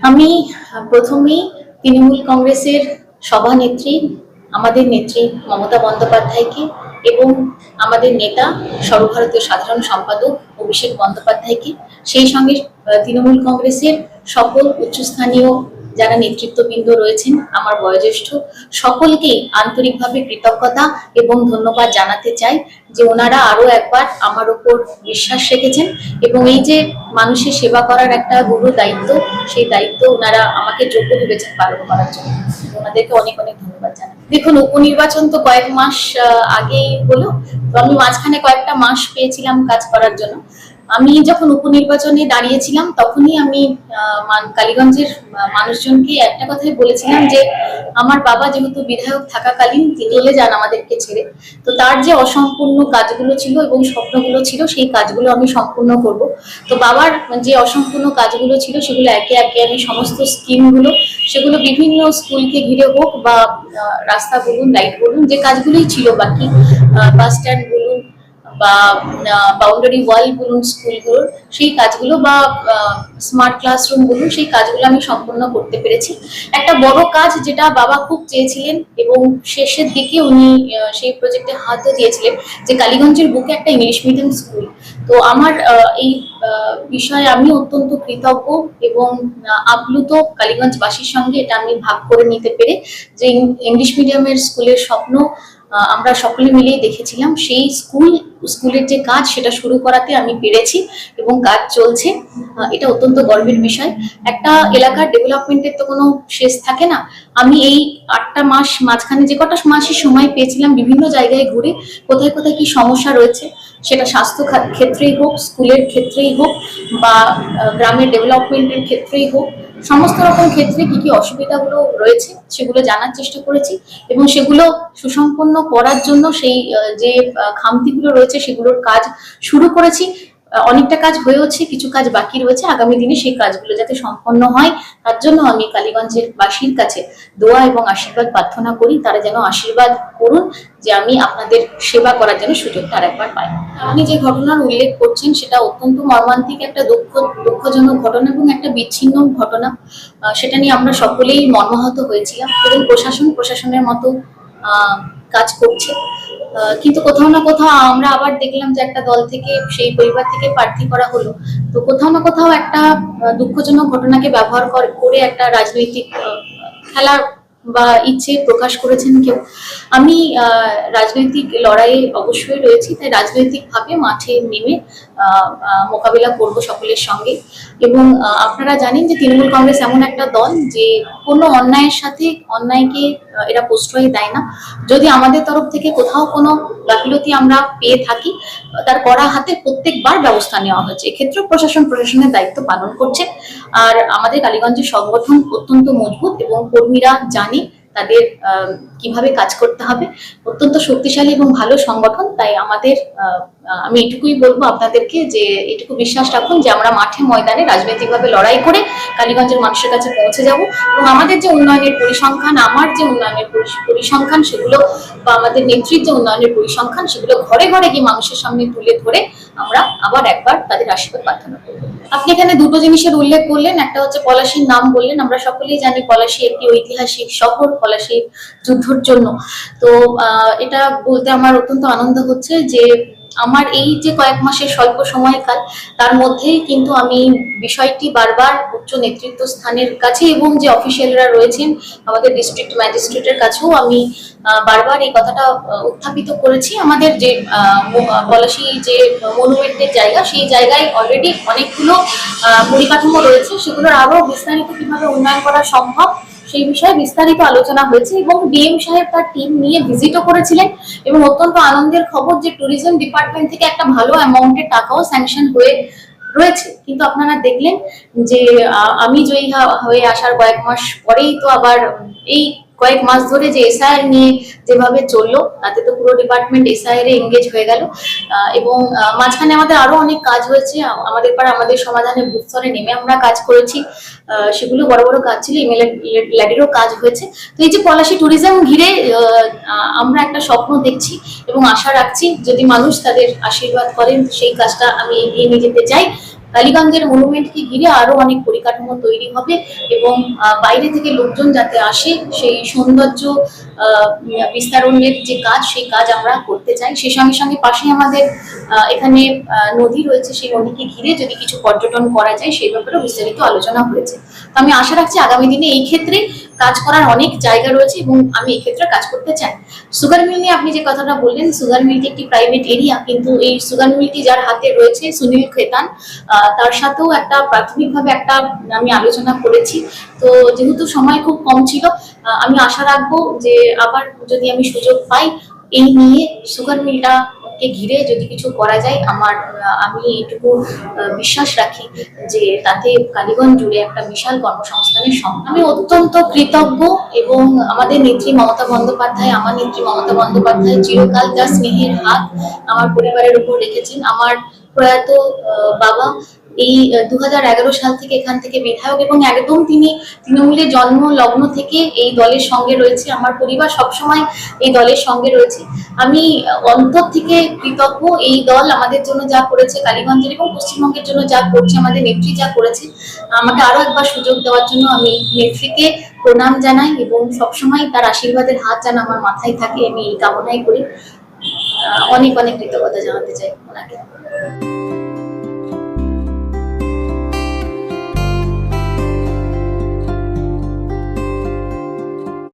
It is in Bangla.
আমি প্রথমেই তৃণমূল কংগ্রেসের সভানেত্রী আমাদের নেত্রী মমতা বন্দ্যোপাধ্যায়কে এবং আমাদের নেতা সর্বভারতীয় সাধারণ সম্পাদক অভিষেক বন্দ্যোপাধ্যায়কে, সেই সঙ্গে তৃণমূল কংগ্রেসের সকল উচ্চস্থানীয় যারা নেতৃত্ববৃন্দ রয়েছেন, আমার বয়োজ্যেষ্ঠ সকলকেই আন্তরিকভাবে কৃতজ্ঞতা এবং ধন্যবাদ জানাতে চাই যে ওনারা আরো একবার আমার উপর বিশ্বাস রেখেছেন এবং এই যে মানুষের সেবা করার একটা গুরু দায়িত্ব, সেই দায়িত্ব ওনারা আমাকে যোগ্য ভেবেছেন পালন করার জন্য। ওনাদেরকে অনেক অনেক ধন্যবাদ জানাই। দেখুন, উপনির্বাচন তো কয়েক মাস আগেই হলো, তো আমি মাঝখানে কয়েকটা মাস পেয়েছিলাম কাজ করার জন্য। আমি যখন উপনির্বাচনে দাঁড়িয়েছিলাম তখনই আমি কালীগঞ্জের মানুষজনকে একটা কথাই বলেছিলাম যে আমার বাবা যেহেতু বিধায়ক থাকাকালীন তিনি চলে যান আমাদেরকে ছেড়ে, তো তার যে অসম্পূর্ণ কাজগুলো ছিল এবং স্বপ্নগুলো ছিল সেই কাজগুলো আমি সম্পূর্ণ করব। তো বাবার যে অসম্পূর্ণ কাজগুলো ছিল সেগুলো একে একে আমি সমস্ত স্কিমগুলো, সেগুলো বিভিন্ন স্কুলকে ঘিরে হোক বা রাস্তা বলুন, লাইট বলুন, যে কাজগুলোই ছিল বাকি, বাস স্ট্যান্ড বলুন বা বাউন্ডারি ওয়াল বলুন স্কুলগুলোর, সেই কাজগুলো বা স্মার্ট ক্লাসরুম বলুন, সেই কাজগুলো আমি সম্পূর্ণ করতে পেরেছি। একটা বড় কাজ যেটা বাবা খুব চেয়েছিলেন এবং শেষের দিকে উনি সেই প্রজেক্টে হাতও দিয়েছিলেন, যে কালীগঞ্জের বুকে একটা ইংলিশ মিডিয়াম স্কুল। তো আমার এই বিষয়ে আমি অত্যন্ত কৃতজ্ঞ এবং আপ্লুত কালীগঞ্জবাসীর সঙ্গে এটা আমি ভাগ করে নিতে পেরে, যে ইংলিশ মিডিয়ামের স্কুলের স্বপ্ন আমরা সকলে মিলেই দেখেছিলাম। সেই স্কুলের যে কাজ সেটা শুরু করাতে আমি পেরেছি এবং কাজ চলছে। এটা অত্যন্ত গর্বের বিষয়। একটা এলাকার ডেভেলপমেন্টের তো কোনো শেষ থাকে না। আমি এই 8টা মাস মাঝখানে যে কটা মাসের সময় পেয়েছিলাম বিভিন্ন জায়গায় ঘুরে কোথায় কোথায় কি সমস্যা রয়েছে, সেটা স্বাস্থ্য ক্ষেত্রেই হোক, স্কুলের ক্ষেত্রেই হোক বা গ্রামের ডেভেলপমেন্টের ক্ষেত্রেই হোক, সমস্ত রকম ক্ষেত্রে কি কি অসুবিধাগুলো রয়েছে সেগুলো জানার চেষ্টা করেছি এবং সেগুলো সুসম্পন্ন করার জন্য সেই যে খামতিগুলো রয়েছে সেগুলোর কাজ শুরু করেছি। অনেকটা কাজ হয়েওছে, কিছু কাজ বাকি রয়েছে। আগামী দিনে সেই কাজগুলো যাতে সম্পন্ন হয় তার জন্য আমি কালীগঞ্জের বাসীর কাছে দোয়া এবং আশীর্বাদ প্রার্থনা করি। তারা যেন আশীর্বাদ করুন যে আমি আপনাদের সেবা করার জন্য সুযোগটা আরেকবার পাই। আপনি যে ঘটনার উল্লেখ করছেন সেটা অত্যন্ত মর্মান্তিক একটা দুঃখজনক ঘটনা এবং একটা বিচ্ছিন্ন ঘটনা। সেটা নিয়ে আমরা সকলেই মর্মাহত হয়েছিলাম এবং প্রশাসনের মতো কাজ করছে। কিন্তু কোথাও না কোথাও আমরা আবার দেখলাম যে একটা দল থেকে, সেই পরিবার থেকে প্রার্থী করা হলো। তো কোথাও না কোথাও একটা দুঃখজনক ঘটনাকে ব্যবহার করে একটা রাজনৈতিক খেলা বা ইচ্ছে প্রকাশ করেছেন কেউ। আমি রাজনৈতিক লড়াইয়ে অবশ্যই রয়েছি, তাই রাজনৈতিকভাবে মাঠে নেমে মোকাবিলা করব সকলের সঙ্গে। এবং আপনারা জানেন যে তৃণমূল কংগ্রেস এমন একটা দল যে কোনো অন্যায়ের সাথে অন্যায়কে এরা প্রশ্রয় দেয় না। যদি আমাদের তরফ থেকে কোথাও কোনো গাফিলতি আমরা পেয়ে থাকি, তার কড়া হাতে প্রত্যেকবার ব্যবস্থা নেওয়া হয়েছে। এক্ষেত্রে প্রশাসনের দায়িত্ব পালন করছে। আর আমাদের কালীগঞ্জের সংগঠন অত্যন্ত মজবুত এবং কর্মীরা জানে তাদের কিভাবে কাজ করতে হবে। অত্যন্ত শক্তিশালী এবং ভালো সংগঠন। তাই আমাদের আমি এটুকুই বলবো আপনাদেরকে যে এটুকু বিশ্বাস রাখুন যে আমরা মাঠে ময়দানে রাজনৈতিকভাবে লড়াই করে কালীগঞ্জের মানুষের কাছে পৌঁছে যাব এবং আমাদের যে উন্নয়নের পরিসংখ্যান, আমার যে উন্নয়নের পরিসংখ্যান সেগুলো বা আমাদের নেত্রীর যে উন্নয়নের পরিসংখ্যান সেগুলো ঘরে ঘরে গিয়ে মানুষের সামনে তুলে ধরে আমরা আবার একবার তাদের আশীর্বাদ প্রার্থনা করব। আপনি এখানে দুটো জিনিসের উল্লেখ করলেন, একটা হচ্ছে পলাশীর নাম বললেন। আমরা সকলেই জানি পলাশী একটি ঐতিহাসিক শহর, পলাশী যুদ্ধের জন্য। তো এটা বলতে আমার অত্যন্ত আনন্দ হচ্ছে যে আমার এই যে কয়েক মাসের স্বল্প সময়কাল, তার মধ্যেই কিন্তু আমি বিষয়টি বারবার উচ্চ নেতৃত্ব স্থানের কাছে এবং যে অফিসিয়ালরা রয়েছেন আমাদের ডিস্ট্রিক্ট ম্যাজিস্ট্রেটের কাছেও আমি বারবার এই কথাটা উত্থাপিত করেছি। আমাদের যে পলাশী যে মনুমেন্টের জায়গা, সেই জায়গায় অলরেডি অনেকগুলো পরিকাঠামো রয়েছে, সেগুলোর আরো বিস্তারিত কিভাবে উন্নয়ন করা সম্ভব সেই বিষয়ে বিস্তারিত আলোচনা হয়েছে এবং ডিএম সাহেব তার টিম নিয়ে ভিজিটও করেছিলেন। এবং অত্যন্ত আনন্দের খবর যে ট্যুরিজম ডিপার্টমেন্ট থেকে একটা ভালো অ্যামাউন্টের টাকাও স্যাংশন হয়ে রয়েছে। কিন্তু আপনারা দেখলেন যে আমি জয়ী হয়ে আসার কয়েক মাস পরেই তো আবার এই কয়েক মাস ধরে যে এসআইআর নিয়ে যেভাবে চললো, তাতে তো পুরো ডিপার্টমেন্ট এসআইআর এ এঙ্গেজ হয়ে গেল। এবং মাঝখানে আমাদের আরো অনেক কাজ হয়েছে। আমাদের পাড়া আমাদের সমাধানে বুথ স্তরে নেমে আমরা কাজ করেছি, সেগুলো বড় বড় কাজ ছিল। ইমেল ল্যাডেরও কাজ হয়েছে। তো এই যে পলাশী ট্যুরিজম ঘিরে আমরা একটা স্বপ্ন দেখছি এবং আশা রাখছি যদি মানুষ তাদের আশীর্বাদ করেন সেই কাজটা আমি এগিয়ে নিয়ে যেতে চাই। কালীগঞ্জের মনুমেন্টকে ঘিরে আরো অনেক পরিকাঠামো তৈরি হবে এবং বাইরে থেকে লোকজন যাতে আসে সেই সৌন্দর্য বিস্তারণের যে কাজ সেই কাজ আমরা করতে চাই। সেই সঙ্গে সঙ্গে পাশে আমাদের এখানে নদী রয়েছে, সেই নদীকে ঘিরে যদি কিছু পর্যটন করা যায় সেই ব্যাপারে বিস্তারিত আলোচনা হয়েছে। তো আমি আশা রাখছি আগামী দিনে এই ক্ষেত্রে কাজ করার অনেক জায়গা রয়েছে এবং আমি এই ক্ষেত্রে কাজ করতে চাই। সুগার মিল নিয়ে আপনি যে কথাটা বললেন, সুগার মিলটি একটি প্রাইভেট এরিয়া, কিন্তু এই সুগার মিলটি যার হাতে রয়েছে সুনীল খেতান, তার সাথেও একটা প্রাথমিকভাবে একটা আমি আলোচনা করেছি। তো যেহেতু সময় খুব কম ছিল, আমি আশা রাখবো যে আবার যদি আমি সুযোগ পাই এই নিয়ে সুগার মিলটাকে ঘিরে যদি কিছু করা যায়, আমি এইটুকু বিশ্বাস রাখি যে তাতে কালীগঞ্জ জুড়ে একটা বিশাল কর্মসংস্থানের সম্ভাবনা। আমি অত্যন্ত কৃতজ্ঞ এবং আমার নেত্রী মমতা বন্দ্যোপাধ্যায় চিরকাল তার স্নেহের হাত আমার পরিবারের উপর রেখেছেন। আমার প্রয়াত বাবা এই 2011 সাল থেকে এখান থেকে বিধায়ক এবং একদম তিনি তৃণমূলের জন্ম লগ্ন থেকে এই দলের সঙ্গে রয়েছে। আমার পরিবার সবসময় এই দলের সঙ্গে রয়েছে। আমি অন্তর থেকে কৃতজ্ঞ এই দল আমাদের জন্য যা করেছে, কালীগঞ্জের এবং পশ্চিমবঙ্গের জন্য যা করছে, আমাদের নেত্রী যা করেছে। আমাকে আরো একবার সুযোগ দেওয়ার জন্য আমি নেত্রীকে প্রণাম জানাই এবং সবসময় তার আশীর্বাদের হাত যেন আমার মাথায় থাকে, আমি এই কামনাই করি। অনেক অনেক কৃতজ্ঞতা জানাতে চাই ওনাকে।